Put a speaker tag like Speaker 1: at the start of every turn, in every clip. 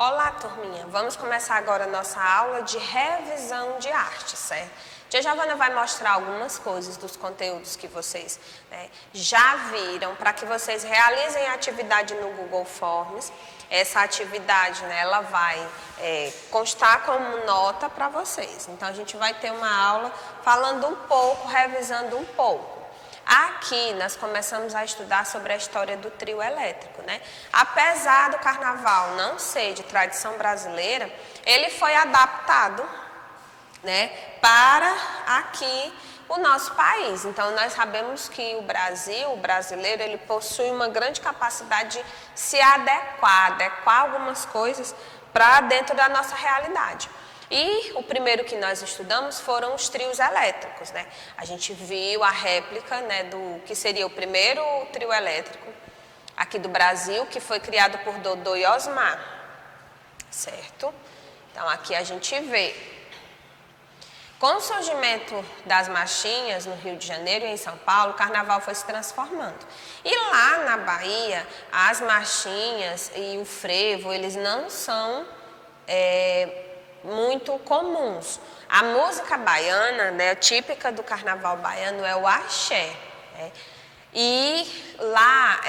Speaker 1: Olá, turminha! Vamos começar agora a nossa aula de revisão de arte, certo? Tia Giovana vai mostrar algumas coisas dos conteúdos que vocês já viram, para que vocês realizem a atividade no Google Forms. Essa atividade, ela vai constar como nota para vocês. Então, a gente vai ter uma aula falando um pouco, revisando um pouco. Aqui nós começamos a estudar sobre a história do trio elétrico, Apesar do carnaval não ser de tradição brasileira, ele foi adaptado, para aqui o nosso país. Então nós sabemos que o brasileiro, ele possui uma grande capacidade de se adequar algumas coisas para dentro da nossa realidade. E o primeiro que nós estudamos foram os trios elétricos, A gente viu a réplica, do que seria o primeiro trio elétrico aqui do Brasil, que foi criado por Dodô e Osmar, certo? Então, aqui a gente vê. Com o surgimento das marchinhas no Rio de Janeiro e em São Paulo, o carnaval foi se transformando. E lá na Bahia, as marchinhas e o frevo, eles não são muito comuns. A música baiana, típica do carnaval baiano, é o axé. E lá,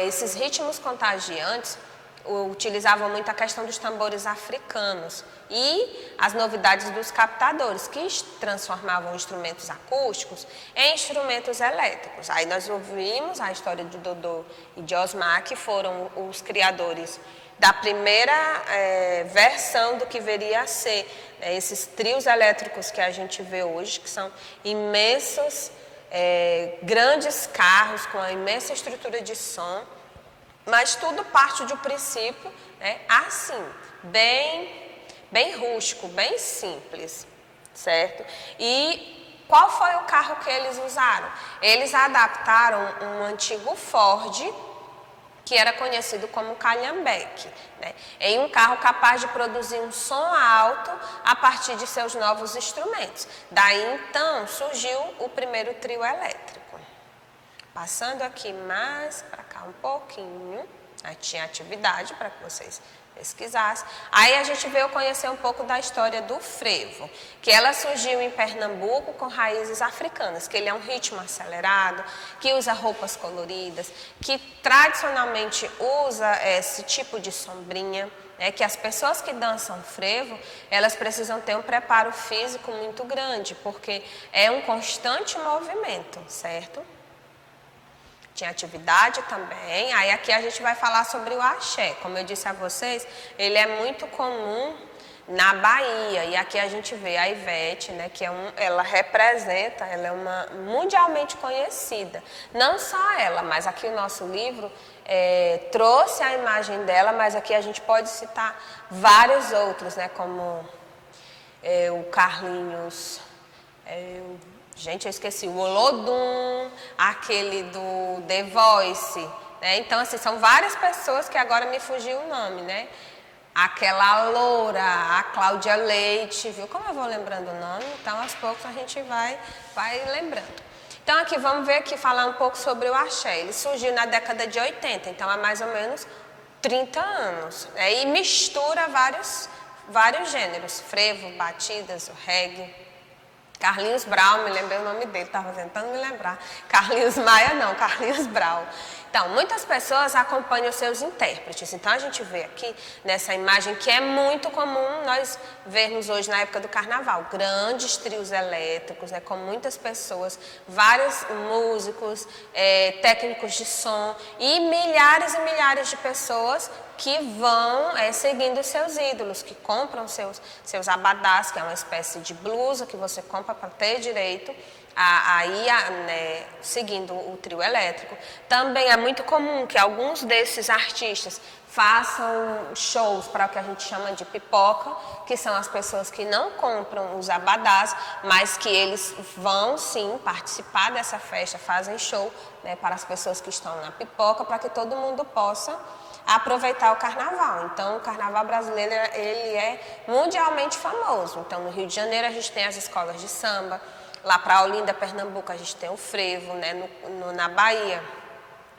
Speaker 1: esses ritmos contagiantes utilizavam muito a questão dos tambores africanos e as novidades dos captadores, que transformavam instrumentos acústicos em instrumentos elétricos. Aí nós ouvimos a história de Dodô e de Osmar, que foram os criadores da primeira versão do que viria a ser esses trios elétricos que a gente vê hoje, que são imensos, grandes carros com uma imensa estrutura de som, mas tudo parte de um princípio assim, bem rústico, bem simples, certo? E qual foi o carro que eles usaram? Eles adaptaram um antigo Ford, que era conhecido como calhambeque, em um carro capaz de produzir um som alto a partir de seus novos instrumentos. Daí, então, surgiu o primeiro trio elétrico. Passando aqui mais para cá um pouquinho, aí tinha atividade para que vocês pesquisassem. Aí a gente veio conhecer um pouco da história do frevo, que ela surgiu em Pernambuco com raízes africanas, que ele é um ritmo acelerado, que usa roupas coloridas, que tradicionalmente usa esse tipo de sombrinha, que as pessoas que dançam frevo, elas precisam ter um preparo físico muito grande, porque é um constante movimento, certo? Tinha atividade também. Aí aqui a gente vai falar sobre o axé. Como eu disse a vocês, ele é muito comum na Bahia. E aqui a gente vê a Ivete, que ela representa, ela é uma mundialmente conhecida. Não só ela, mas aqui o nosso livro trouxe a imagem dela, mas aqui a gente pode citar vários outros, como o Carlinhos... Gente, eu esqueci, o Olodum, aquele do The Voice, Então, assim, são várias pessoas que agora me fugiu o nome, Aquela loura, a Cláudia Leite, viu? Como eu vou lembrando o nome, então, aos poucos a gente vai lembrando. Então, aqui, vamos ver aqui, falar um pouco sobre o axé. Ele surgiu na década de 80, então, há mais ou menos 30 anos, E mistura vários gêneros, frevo, batidas, o reggae. Carlinhos Brau, me lembrei o nome dele, estava tentando me lembrar. Carlinhos Maia não, Carlinhos Brau. Então, muitas pessoas acompanham os seus intérpretes. Então, a gente vê aqui nessa imagem que é muito comum nós vermos hoje na época do carnaval. Grandes trios elétricos, com muitas pessoas, vários músicos, técnicos de som e milhares de pessoas que vão seguindo seus ídolos, que compram seus abadás, que é uma espécie de blusa que você compra para ter direito a ir seguindo o trio elétrico. Também é muito comum que alguns desses artistas façam shows para o que a gente chama de pipoca, que são as pessoas que não compram os abadás, mas que eles vão sim participar dessa festa, fazem show para as pessoas que estão na pipoca, para que todo mundo possa aproveitar o carnaval. Então, o carnaval brasileiro, ele é mundialmente famoso. Então, no Rio de Janeiro, a gente tem as escolas de samba. Lá para Olinda, Pernambuco, a gente tem o frevo, na Bahia.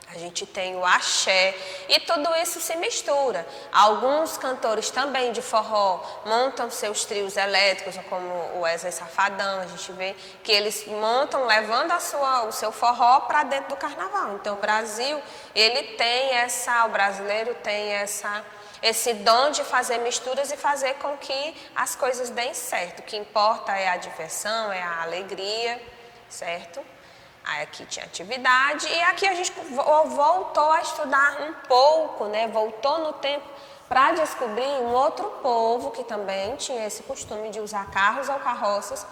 Speaker 1: a gente tem o axé e tudo isso se mistura. Alguns cantores também de forró montam seus trios elétricos, como o Wesley Safadão, a gente vê que eles montam levando o seu forró para dentro do carnaval. Então o Brasil, o brasileiro tem esse dom de fazer misturas e fazer com que as coisas deem certo. O que importa é a diversão, é a alegria, certo? Aí aqui tinha atividade e aqui a gente voltou a estudar um pouco, né? Voltou no tempo para descobrir um outro povo que também tinha esse costume de usar carros ou carroças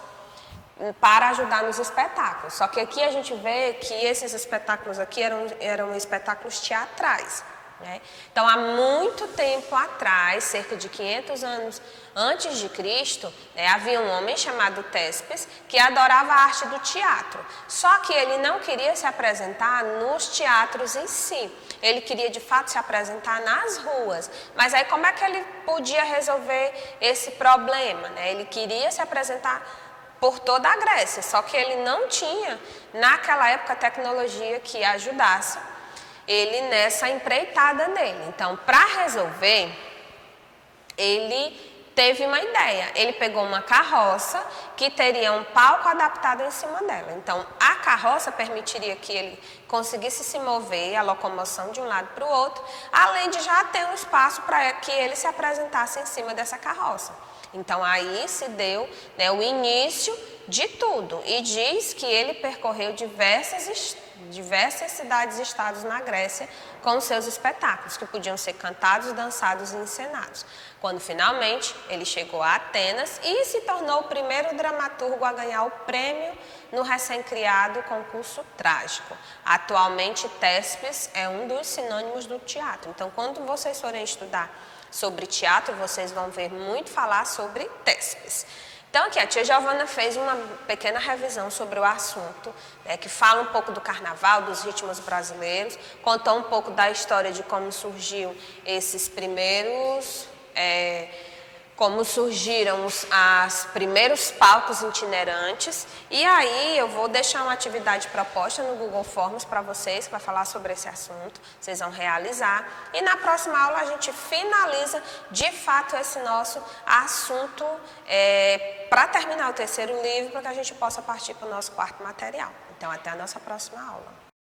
Speaker 1: para ajudar nos espetáculos. Só que aqui a gente vê que esses espetáculos aqui eram espetáculos teatrais. Né? Então, há muito tempo atrás, cerca de 500 anos antes de Cristo, havia um homem chamado Téspes que adorava a arte do teatro. Só que ele não queria se apresentar nos teatros em si. Ele queria, de fato, se apresentar nas ruas. Mas aí, como é que ele podia resolver esse problema? Né? Ele queria se apresentar por toda a Grécia, só que ele não tinha, naquela época, tecnologia que ajudasse ele nessa empreitada dele. Então, para resolver, ele teve uma ideia. Ele pegou uma carroça que teria um palco adaptado em cima dela. Então, a carroça permitiria que ele conseguisse se mover, a locomoção de um lado para o outro, além de já ter um espaço para que ele se apresentasse em cima dessa carroça. Então, aí se deu, né, o início de tudo. E diz que ele percorreu diversas cidades e estados na Grécia com seus espetáculos, que podiam ser cantados, dançados e encenados. Quando finalmente ele chegou a Atenas e se tornou o primeiro dramaturgo a ganhar o prêmio no recém-criado concurso trágico. Atualmente, Téspes é um dos sinônimos do teatro. Então, quando vocês forem estudar sobre teatro, vocês vão ver muito falar sobre Téspes. Então, aqui a tia Giovana fez uma pequena revisão sobre o assunto, né, que fala um pouco do carnaval, dos ritmos brasileiros, contou um pouco da história de como surgiu esses primeiros, como surgiram os primeiros palcos itinerantes. E aí eu vou deixar uma atividade proposta no Google Forms para vocês, que vai falar sobre esse assunto, vocês vão realizar. E na próxima aula a gente finaliza de fato esse nosso assunto para terminar o terceiro livro, para que a gente possa partir para o nosso quarto material. Então até a nossa próxima aula.